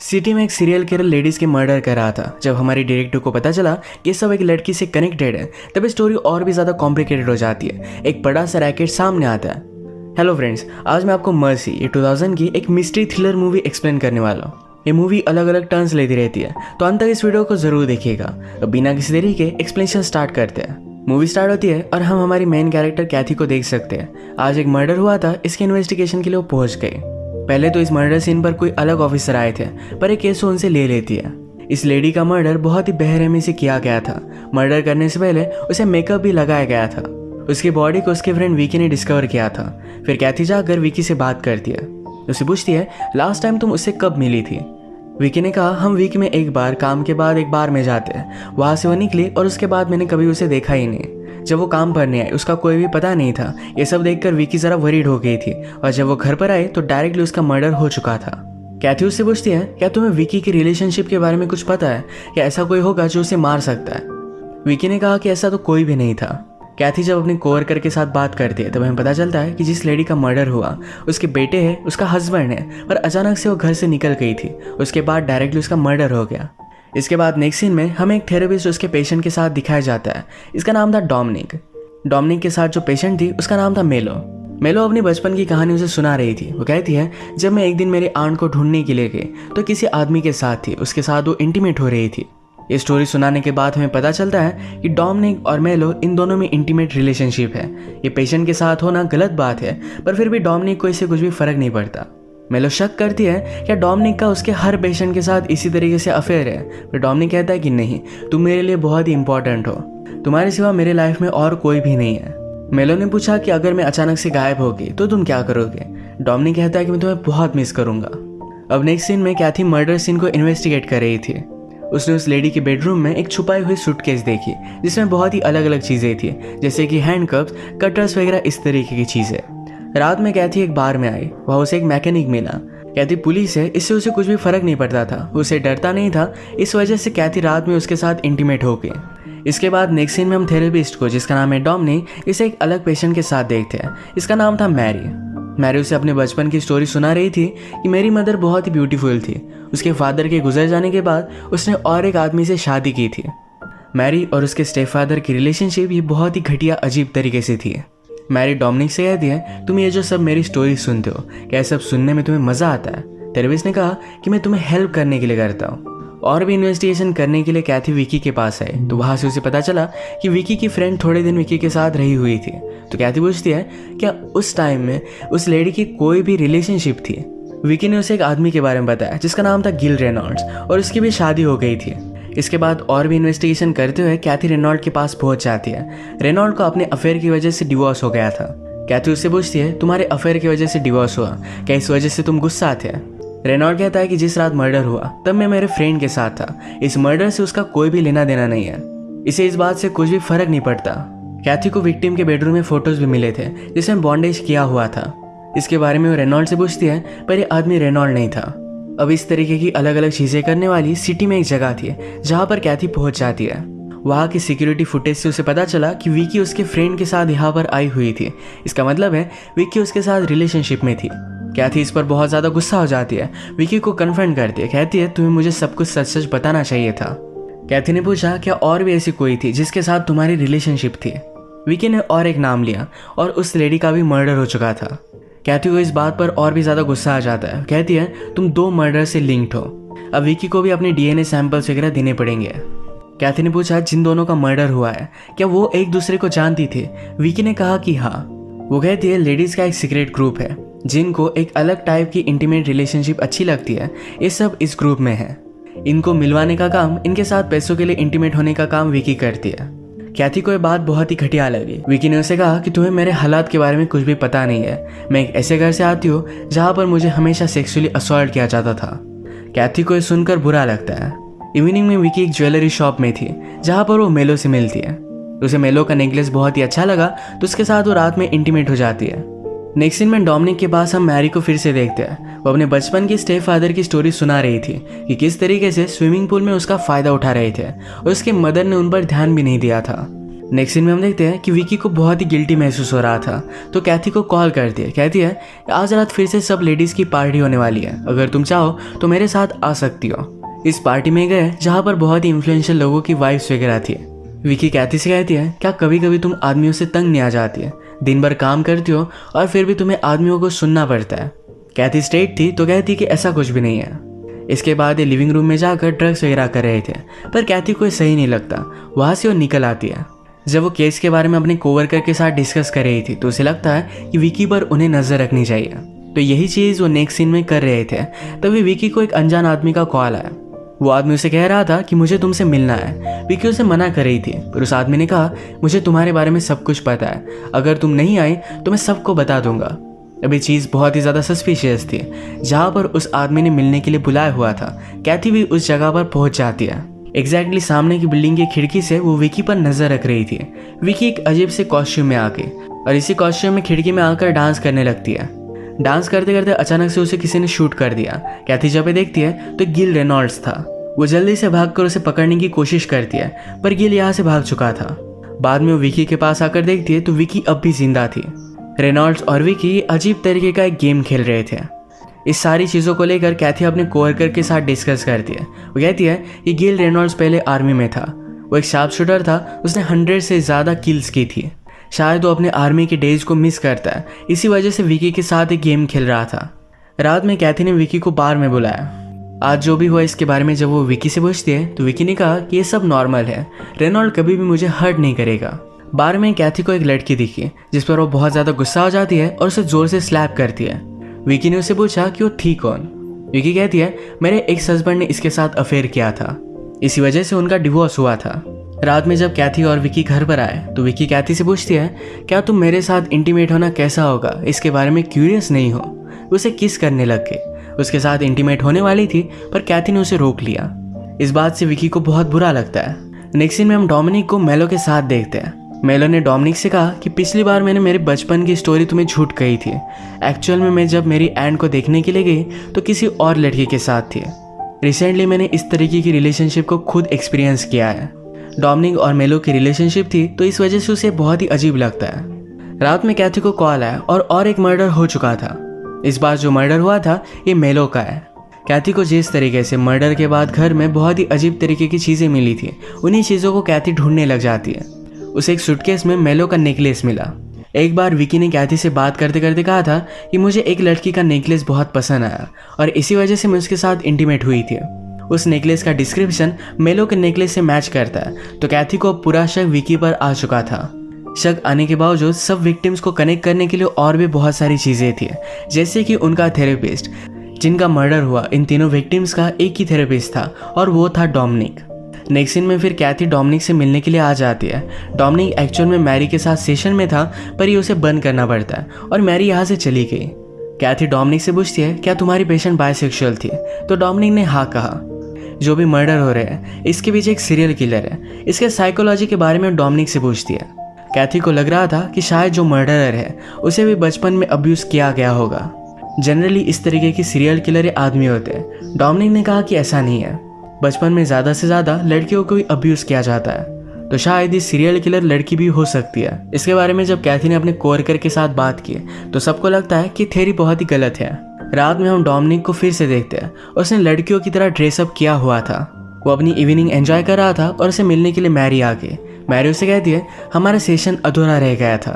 City में एक serial killer ladies के मर्डर कर रहा था। जब हमारी डायरेक्टर को पता चला कि सब एक लड़की से कनेक्टेड है, तब स्टोरी और भी ज़्यादा कॉम्प्लिकेटेड हो जाती है। एक बड़ा सा रैकेट सामने आता है। हेलो फ्रेंड्स, आज मैं आपको मर्सी ये 2000 की एक मिस्ट्री थ्रिलर मूवी एक्सप्लेन करने वाला हूँ। ये मूवी अलग अलग टर्न्स लेती रहती है, तो अंत तक इस वीडियो को जरूर देखिएगा। तो बिना किसी देरी के एक्सप्लेनेशन स्टार्ट करते हैं। मूवी स्टार्ट होती है और हम हमारी मेन कैरेक्टर कैथी को देख सकते हैं। आज एक मर्डर हुआ था, इसके इन्वेस्टिगेशन के लिए वो पहुंच गए। पहले तो इस मर्डर सीन पर कोई अलग ऑफिसर आए थे, पर एक केस उनसे ले लेती है। इस लेडी का मर्डर बहुत ही बेरहमी से किया गया था। मर्डर करने से पहले उसे मेकअप भी लगाया गया था। उसकी बॉडी को उसके फ्रेंड विकी ने डिस्कवर किया था। फिर कैथी जाकर विकी से बात करती है। उसे पूछती है, लास्ट टाइम तुम उससे कब मिली थी? विकी ने कहा, हम वीक में एक बार, काम के बाद एक बार में जाते हैं। वहाँ से वो निकली और उसके बाद मैंने कभी उसे देखा ही नहीं। जब वो काम पर नहीं आई, उसका कोई भी पता नहीं था। ये सब देखकर विकी जरा वरीड हो गई थी, और जब वो घर पर आई तो डायरेक्टली उसका मर्डर हो चुका था। कैथी उससे पूछती है, क्या तुम्हें विकी की रिलेशनशिप के बारे में कुछ पता है? क्या ऐसा कोई होगा जो उसे मार सकता है? विकी ने कहा कि ऐसा तो कोई भी नहीं था। कैथी जब अपने कोवर्कर के साथ बात करती है, तब हमें पता चलता है कि जिस लेडी का मर्डर हुआ उसके बेटे हैं, उसका हस्बैंड है, पर अचानक से वो घर से निकल गई थी। उसके बाद डायरेक्टली उसका मर्डर हो गया। इसके बाद नेक्स्ट सीन में हमें एक थेरेपिस्ट उसके पेशेंट के साथ दिखाया जाता है। इसका नाम था डोमिनिक। डोमिनिक के साथ जो पेशेंट थी उसका नाम था मेलो। मेलो अपनी बचपन की कहानी उसे सुना रही थी। वो कहती है, जब मैं एक दिन मेरी आंट को ढूंढने के लिए गई तो किसी आदमी के साथ थी, उसके साथ वो इंटीमेट हो रही थी। ये स्टोरी सुनाने के बाद हमें पता चलता है कि डोमिनिक और मेलो इन दोनों में इंटीमेट रिलेशनशिप है। ये पेशेंट के साथ होना गलत बात है, पर फिर भी डोमिनिक को इससे कुछ भी फर्क नहीं पड़ता। मेलो शक करती है क्या डोमिनिक का उसके हर पेशेंट के साथ इसी तरीके से अफेयर है, पर डोमिनिक कहता है कि नहीं, तुम मेरे लिए बहुत ही इंपॉर्टेंट हो, तुम्हारे सिवा मेरे लाइफ में और कोई भी नहीं है। मेलो ने पूछा कि अगर मैं अचानक से गायब हो गई तो तुम क्या करोगे? डोमिनिक कहता है कि मैं तुम्हें बहुत मिस करूंगा। अब नेक्स्ट सीन में कैथी मर्डर सीन को इन्वेस्टिगेट कर रही थी। उसने उस लेडी के बेडरूम में एक छुपाई हुई सूटकेस देखी, जिसमें बहुत ही अलग अलग चीज़ें थी, जैसे कि हैंडकफ्स, कटर्स वगैरह, इस तरीके की चीज़ें। रात में कैथी एक बार में आई। वहाँ उसे एक मैकेनिक मिला। कैथी पुलिस है, इससे उसे कुछ भी फर्क नहीं पड़ता था, उसे डरता नहीं था। इस वजह से कैथी रात में उसके साथ इंटीमेट हो गई। इसके बाद नेक्स्ट सीन में हम थेरेपिस्ट को, जिसका नाम है डोमिनिक, इसे एक अलग पेशेंट के साथ देखते हैं। इसका नाम था मैरी। मैरी उसे अपने बचपन की स्टोरी सुना रही थी कि मेरी मदर बहुत ही ब्यूटीफुल थी। उसके फादर के गुजर जाने के बाद उसने और एक आदमी से शादी की थी। मैरी और उसके स्टेप फादर की रिलेशनशिप ये बहुत ही घटिया, अजीब तरीके से थी। मैरी डोमिनिक से कहती है, तुम ये जो सब मेरी स्टोरी सुनते हो, क्या सब सुनने में तुम्हें मज़ा आता है? थेरेपिस्ट ने कहा कि मैं तुम्हें हेल्प करने के लिए करता हूँ। और भी इन्वेस्टिगेशन करने के लिए कैथी विकी के पास आई, तो वहाँ से उसे पता चला कि विकी की फ्रेंड थोड़े दिन विकी के साथ रही हुई थी। तो कैथी पूछती है, क्या उस टाइम में उस लेडी की कोई भी रिलेशनशिप थी? विकी ने उसे एक आदमी के बारे में बताया जिसका नाम था गिल रेनॉल्ड्स, और उसकी भी शादी हो गई थी। इसके बाद और भी इन्वेस्टिगेशन करते हुए कैथी रेनॉल्ड के पास पहुंच जाती है। रेनॉल्ड को अपने अफेयर की वजह से डिवोर्स हो गया था। कैथी उससे पूछती है, तुम्हारे अफेयर की वजह से डिवोर्स हुआ, क्या इस वजह से तुम गुस्सा थे? रेनॉल्ड कहता है कि जिस रात मर्डर हुआ तब मैं मेरे फ्रेंड के साथ था। इस मर्डर से उसका कोई भी लेना देना नहीं है, इसे इस बात से कुछ भी फर्क नहीं पड़ता। कैथी को विक्टिम के बेडरूम में फोटोज भी मिले थे जिसमें बॉन्डेज किया हुआ था। इसके बारे में वो रेनॉल्ड से पूछती है, पर ये आदमी रेनॉल्ड नहीं था। अब इस तरीके की अलग अलग चीज़ें करने वाली सिटी में एक जगह थी जहाँ पर कैथी पहुँच जाती है। वहाँ की सिक्योरिटी फुटेज से उसे पता चला कि विकी उसके फ्रेंड के साथ यहाँ पर आई हुई थी। इसका मतलब है विकी उसके साथ रिलेशनशिप में थी। कैथी इस पर बहुत ज़्यादा गुस्सा हो जाती है। विकी को कन्फ्रंट करती है, कहती है, तुम्हें मुझे सब कुछ सच सच बताना चाहिए था। कैथी ने पूछा, क्या और भी ऐसी कोई थी जिसके साथ तुम्हारी रिलेशनशिप थी? विकी ने और एक नाम लिया, और उस लेडी का भी मर्डर हो चुका था। कैथी को इस बात पर और भी ज़्यादा गुस्सा आ जाता है। कहती है, तुम 2 मर्डर से लिंक्ड हो। अब विकी को भी अपने DNA सैंपल्स वगैरह देने पड़ेंगे। कैथी ने पूछा, जिन दोनों का मर्डर हुआ है क्या वो एक दूसरे को जानती थी? विकी ने कहा कि हाँ। वो कहती है, लेडीज़ का एक सीक्रेट ग्रुप है जिनको एक अलग टाइप की इंटीमेट रिलेशनशिप अच्छी लगती है। ये सब इस ग्रुप में है। इनको मिलवाने का काम, इनके साथ पैसों के लिए इंटीमेट होने का काम विकी करती है। कैथी को ये बात बहुत ही घटिया लगी। विकी ने उसे कहा कि तुम्हें मेरे हालात के बारे में कुछ भी पता नहीं है। मैं एक ऐसे घर से आती हूँ जहाँ पर मुझे हमेशा सेक्सुअली असॉल्ट किया जाता था। कैथी को ये सुनकर बुरा लगता है। इवनिंग में विकी एक ज्वेलरी शॉप में थी जहाँ पर वो मेलो से मिलती है। उसे मेलो का नेकलेस बहुत ही अच्छा लगा, तो उसके साथ वो रात में इंटीमेट हो जाती है। नेक्स्ट सीन में डोमिनिक के पास हम मैरी को फिर से देखते हैं। वो अपने बचपन की स्टेप फादर की स्टोरी सुना रही थी कि किस तरीके से स्विमिंग पूल में उसका फ़ायदा उठा रहे थे, और उसके मदर ने उन पर ध्यान भी नहीं दिया था। नेक्स्ट सीन में हम देखते हैं कि विकी को बहुत ही गिल्टी महसूस हो रहा था, तो कैथी को कॉल करती है। कहती है आज रात फिर से सब लेडीज़ की पार्टी होने वाली है, अगर तुम चाहो तो मेरे साथ आ सकती हो। इस पार्टी में गए जहाँ पर बहुत ही इन्फ्लुएंशियल लोगों की वाइफ्स वगैरह थी। विकी कैथी से कहती है क्या कभी कभी तुम आदमियों से तंग नहीं आ जाती है, दिन भर काम करती हो और फिर भी तुम्हें आदमियों को सुनना पड़ता है। कैथी स्ट्रेट थी तो कहती कि ऐसा कुछ भी नहीं है। इसके बाद ये लिविंग रूम में जाकर ड्रग्स वगैरह कर रहे थे, पर कैथी को सही नहीं लगता। वहाँ से वो निकल आती है। जब वो केस के बारे में अपने कोवर्कर के साथ डिस्कस कर रही थी तो उसे लगता है कि विकी पर उन्हें नजर रखनी चाहिए, तो यही चीज़ वो नेक्स्ट सीन में कर रहे थे। तभी विकी को एक अनजान आदमी का कॉल आया। वो आदमी उसे कह रहा था कि मुझे तुमसे मिलना है। विकी उसे मना कर रही थी, पर उस आदमी ने कहा मुझे तुम्हारे बारे में सब कुछ पता है, अगर तुम नहीं आई तो मैं सबको बता दूंगा। अभी चीज़ बहुत ही ज़्यादा सस्पिशियस थी। जहाँ पर उस आदमी ने मिलने के लिए बुलाया हुआ था, कैथी भी उस जगह पर पहुंच जाती है। एग्जैक्टली सामने की बिल्डिंग की खिड़की से वो विकी पर नजर रख रही थी। विकी एक अजीब से कॉस्ट्यूम में आके और इसी कॉस्ट्यूम में खिड़की में आकर डांस करने लगती है। डांस करते करते अचानक से उसे किसी ने शूट कर दिया। कैथी जब देखती है तो गिल रेनॉल्ड्स था। वो जल्दी से भागकर उसे पकड़ने की कोशिश करती है, पर गिल यहाँ से भाग चुका था। बाद में वो विकी के पास आकर देखती है तो विकी अब भी जिंदा थी। रेनॉल्ड्स और विकी अजीब तरीके का एक गेम खेल रहे थे। इस सारी चीज़ों को लेकर कैथी अपने कोवर्कर के साथ डिस्कस करती है। वो कहती है कि गिल रेनॉल्ड्स पहले आर्मी में था, वो एक शार्प शूटर था, उसने 100 से ज़्यादा किल्स की थी। शायद वो अपने आर्मी के डेज को मिस करता है, इसी वजह से विकी के साथ एक गेम खेल रहा था। रात में कैथी ने विकी को बार में बुलाया। आज जो भी हुआ इसके बारे में जब वो विकी से पूछती है तो विकी ने कहा कि ये सब नॉर्मल है, रेनॉल्ड कभी भी मुझे हर्ट नहीं करेगा। बार में कैथी को एक लड़की दिखी जिस पर वो बहुत ज़्यादा गुस्सा हो जाती है और उसे जोर से स्लैप करती है। विकी ने उससे पूछा कि वो थी कौन। विकी कहती है मेरे एक्स हस्बैंड ने इसके साथ अफेयर किया था, इसी वजह से उनका डिवोर्स हुआ था। रात में जब कैथी और विकी घर पर आए तो विकी कैथी से पूछती है क्या तुम मेरे साथ इंटीमेट होना कैसा होगा इसके बारे में क्यूरियस नहीं हो। उसे किस करने लग गई। उसके साथ इंटीमेट होने वाली थी, पर कैथी ने उसे रोक लिया। इस बात से विकी को बहुत बुरा लगता है। नेक्स्ट सीन में हम डोमिनिक को मेलो के साथ देखते हैं। मेलो ने डोमिनिक से कहा कि पिछली बार मैंने मेरे बचपन की स्टोरी तुम्हें झूठ कही थी। एक्चुअल में मैं जब मेरी एंड को देखने के लिए गई तो किसी और लड़की के साथ थी। रिसेंटली मैंने इस तरीके की रिलेशनशिप को खुद एक्सपीरियंस किया है। डोमिनिक और मेलो की रिलेशनशिप थी, तो इस वजह से उसे बहुत ही अजीब लगता है। रात में कैथी को कॉल आया और एक मर्डर हो चुका था। इस बार जो मर्डर हुआ था ये मेलो का है। कैथी को जिस तरीके से मर्डर के बाद घर में बहुत ही अजीब तरीके की चीज़ें मिली थी, उन्हीं चीज़ों को कैथी ढूंढने लग जाती है। उसे एक सूटकेस में मेलो का नेकलेस मिला। एक बार विकी ने कैथी से बात करते करते कहा था कि मुझे एक लड़की का नेकलेस बहुत पसंद आया और इसी वजह से मैं उसके साथ इंटीमेट हुई थी। उस नेकलेस का डिस्क्रिप्शन मेलो के नेकलेस से मैच करता है, तो कैथी को पूरा शक विकी पर आ चुका था। शक आने के बावजूद सब विक्टिम्स को कनेक्ट करने के लिए और भी बहुत सारी चीज़ें थी, जैसे कि उनका थेरेपिस्ट। जिनका मर्डर हुआ इन तीनों विक्टिम्स का एक ही थेरेपिस्ट था और वो था डोमिनिक। नेक्स्ट सीन में फिर कैथी डोमिनिक से मिलने के लिए आ जाती है। डोमिनिक एक्चुअल में मैरी के साथ सेशन में था, पर ये उसे बंद करना पड़ता है और मैरी यहाँ से चली गई। कैथी डोमिनिक से पूछती है क्या तुम्हारी पेशेंट बायसेक्सुअल थी, तो डोमिनिक ने हाँ कहा। जो भी मर्डर हो रहे हैं इसके पीछे एक सीरियल किलर है, इसके साइकोलॉजी के बारे में डोमिनिक से पूछती है। कैथी को लग रहा था कि शायद जो मर्डरर है उसे भी बचपन में अब्यूज़ किया गया होगा। जनरली इस तरीके की सीरियल किलर आदमी होते हैं। डोमिनिक ने कहा कि ऐसा नहीं है, बचपन में ज़्यादा से ज़्यादा लड़कियों को भी अब्यूज़ किया जाता है, तो शायद ये सीरियल किलर लड़की भी हो सकती है। इसके बारे में जब कैथी ने अपने कोवर्कर के साथ बात की तो सबको लगता है कि थ्योरी बहुत ही गलत है। रात में हम डोमिनिक को फिर से देखते हैं। उसने लड़कियों की तरह ड्रेसअप किया हुआ था। वो अपनी इवनिंग एंजॉय कर रहा था और उसे मिलने के लिए मैरी आ गई। मैरी उसे कहती है हमारा सेशन अधूरा रह गया था,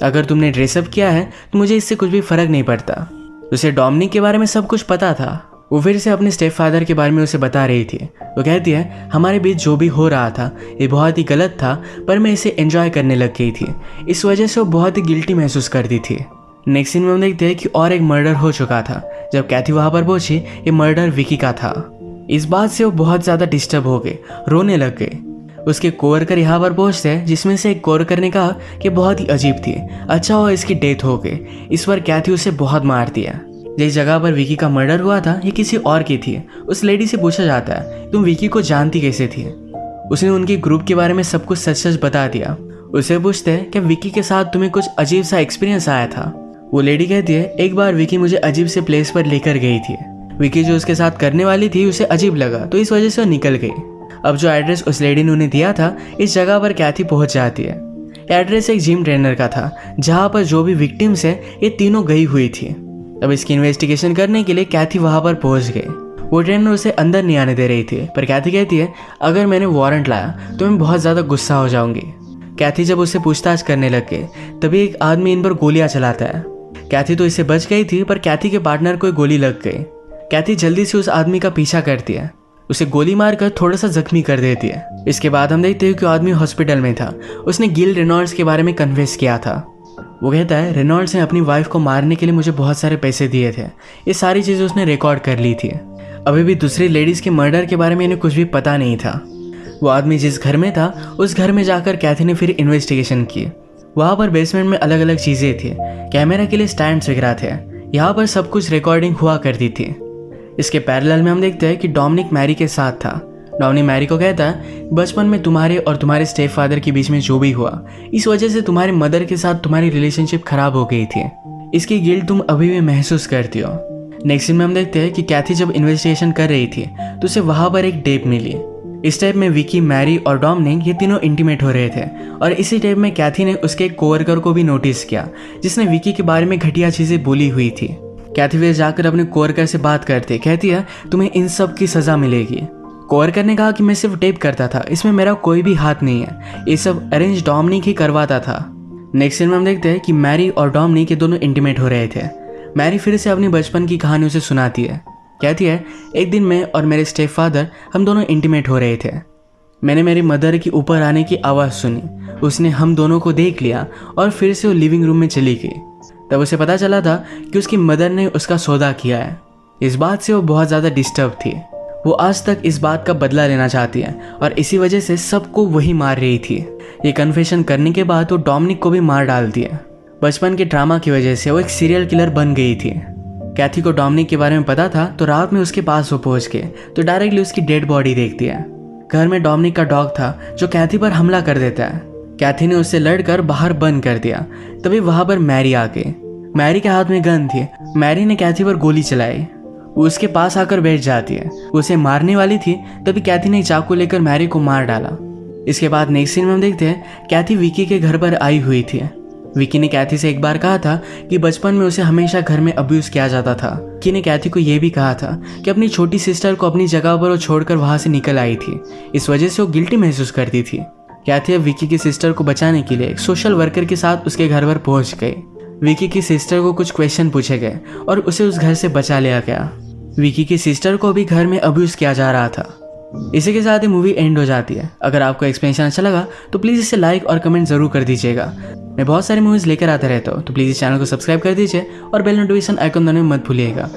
अगर तुमने ड्रेसअप किया है तो मुझे इससे कुछ भी फ़र्क नहीं पड़ता। उसे डोमिनिक के बारे में सब कुछ पता था। वो फिर से अपने स्टेप फादर के बारे में उसे बता रही थी। वो कहती है हमारे बीच जो भी हो रहा था ये बहुत ही गलत था, पर मैं इसे एंजॉय करने लग गई थी। इस वजह से वो बहुत ही गिल्टी महसूस करती थी। नेक्स्ट सीन में हम देखते हैं कि और एक मर्डर हो चुका था। जब कैथी वहाँ पर पहुंची ये मर्डर विकी का था। इस बात से वो बहुत ज़्यादा डिस्टर्ब हो गए, रोने लग गए। उसके कोवर्कर यहाँ पर पहुंचते हैं, जिसमें से एक कोवर्कर ने कहा कि बहुत ही अजीब थी, अच्छा हुआ इसकी डेथ हो गई। इस पर कैथी उसे बहुत मारती है। जिस जगह पर विकी का मर्डर हुआ था ये किसी और की थी। उस लेडी से पूछा जाता है तुम विकी को जानती कैसे थी। उसने उनके ग्रुप के बारे में सब कुछ सच सच बता दिया। उसे पूछते हैं कि विकी के साथ तुम्हें कुछ अजीब सा एक्सपीरियंस आया था। वो लेडी कहती है एक बार विकी मुझे अजीब से प्लेस पर लेकर गई थी। विकी जो उसके साथ करने वाली थी उसे अजीब लगा, तो इस वजह से वो निकल गई। अब जो एड्रेस उस लेडी ने उन्हें दिया था, इस जगह पर कैथी पहुंच जाती है। एड्रेस एक जिम ट्रेनर का था, जहां पर जो भी विक्टिम्स है ये तीनों गई हुई थी। अब इसकी इन्वेस्टिगेशन करने के लिए कैथी वहां पर पहुंच गई। वो ट्रेनर उसे अंदर नहीं आने दे रही थी, पर कैथी कहती है अगर मैंने वारंट लाया तो मैं बहुत ज़्यादा गुस्सा हो जाऊंगी। कैथी जब उससे पूछताछ करने लग गई तभी एक आदमी इन पर गोलियां चलाता है। कैथी तो इससे बच गई थी, पर कैथी के पार्टनर को गोली लग गई। कैथी जल्दी से उस आदमी का पीछा करती है, उसे गोली मारकर थोड़ा सा जख्मी कर देती है। इसके बाद हम देखते हैं कि वो आदमी हॉस्पिटल में था। उसने गिल रेनॉल्ड्स के बारे में कन्फेस किया था। वो कहता है रेनॉल्ड्स ने अपनी वाइफ को मारने के लिए मुझे बहुत सारे पैसे दिए थे। ये सारी चीज़ें उसने रिकॉर्ड कर ली थी। अभी भी दूसरी लेडीज़ के मर्डर के बारे में इन्हें कुछ भी पता नहीं था। वो आदमी जिस घर में था उस घर में जाकर कैथी ने फिर इन्वेस्टिगेशन की। वहाँ पर बेसमेंट में अलग अलग चीज़ें थी, कैमरा के लिए स्टैंड्स वगैरह थे। यहाँ पर सब कुछ रिकॉर्डिंग हुआ करती थी। इसके पैरेलल में हम देखते हैं कि डोमिनिक मैरी के साथ था। डोमिनिक मैरी को कहता है बचपन में तुम्हारे और तुम्हारे स्टेप फादर के बीच में जो भी हुआ, इस वजह से तुम्हारे मदर के साथ तुम्हारी रिलेशनशिप खराब हो गई थी। इसकी गिल्ट तुम अभी भी महसूस करती हो। नेक्स्ट सीन में हम देखते हैं कि कैथी जब इन्वेस्टिगेशन कर रही थी तो उसे वहाँ पर एक टेप मिली। इस टेप में विकी, मैरी और डोमिनिक ये तीनों इंटीमेट हो रहे थे, और इसी टेप में कैथी ने उसके एक कोवर्कर को भी नोटिस किया जिसने विकी के बारे में घटिया चीज़ें बोली हुई थी। कैथी फिर जाकर अपने कोवर्कर से बात करते कहती है तुम्हें इन सब की सज़ा मिलेगी। कोवर्कर ने कहा कि मैं सिर्फ टेप करता था, इसमें मेरा कोई भी हाथ नहीं है, ये सब अरेंज डोमिनिक ही करवाता था। नेक्स्ट सीन में हम देखते हैं कि मैरी और डोमिनिक ये दोनों इंटीमेट हो रहे थे। मैरी फिर से अपनी बचपन की कहानी उसे सुनाती है। कहती है एक दिन मैं और मेरे स्टेप फादर हम दोनों इंटीमेट हो रहे थे। मैंने मेरी मदर की ऊपर आने की आवाज़ सुनी, उसने हम दोनों को देख लिया और फिर से वो लिविंग रूम में चली गई। तब उसे पता चला था कि उसकी मदर ने उसका सौदा किया है। इस बात से वो बहुत ज़्यादा डिस्टर्ब थी। वो आज तक इस बात का बदला लेना चाहती है और इसी वजह से सबको वही मार रही थी। ये कन्फेशन करने के बाद वो डोमिनिक को भी मार डालती है। बचपन के ड्रामा की वजह से वो एक सीरियल किलर बन गई थी। कैथी को डोमिनिक के बारे में पता था, तो रात में उसके पास वो पहुंच गए तो डायरेक्टली उसकी डेड बॉडी देखती है। घर में डोमिनिक का डॉग था जो कैथी पर हमला कर देता है। कैथी ने उससे लड़कर बाहर बंद कर दिया। तभी वहां पर मैरी आ गई। मैरी के हाथ में गन थी। मैरी ने कैथी पर गोली चलाई। वो उसके पास आकर बैठ जाती है। वो उसे मारने वाली थी, तभी कैथी ने चाकू लेकर मैरी को मार डाला। इसके बाद नेक्स्ट सीन में हम देखते हैं कैथी विकी के घर पर आई हुई थी। विकी ने कैथी से एक बार कहा था कि बचपन में उसे हमेशा घर में अब्यूज किया जाता था। विकी ने कैथी को यह भी कहा था कि अपनी छोटी सिस्टर को अपनी जगह पर वो छोड़कर वहां से निकल आई थी, इस वजह से वो गिल्टी महसूस करती थी। कैथी अब विकी की सिस्टर को बचाने के लिए एक सोशल वर्कर के साथ उसके घर पर पहुंच गई। विकी की सिस्टर को कुछ क्वेश्चन पूछे गए और उसे उस घर से बचा लिया गया। विकी की सिस्टर को भी घर में अब्यूज किया जा रहा था। इसी के साथ ही मूवी एंड हो जाती है। अगर आपको एक्सप्लेनेशन अच्छा लगा तो प्लीज़ इसे लाइक और कमेंट ज़रूर कर दीजिएगा। मैं बहुत सारी मूवीज़ लेकर आता रहता हूँ, तो प्लीज़ इस चैनल को सब्सक्राइब कर दीजिए और बेल नोटिफिकेशन आइकन दबाना मत भूलिएगा।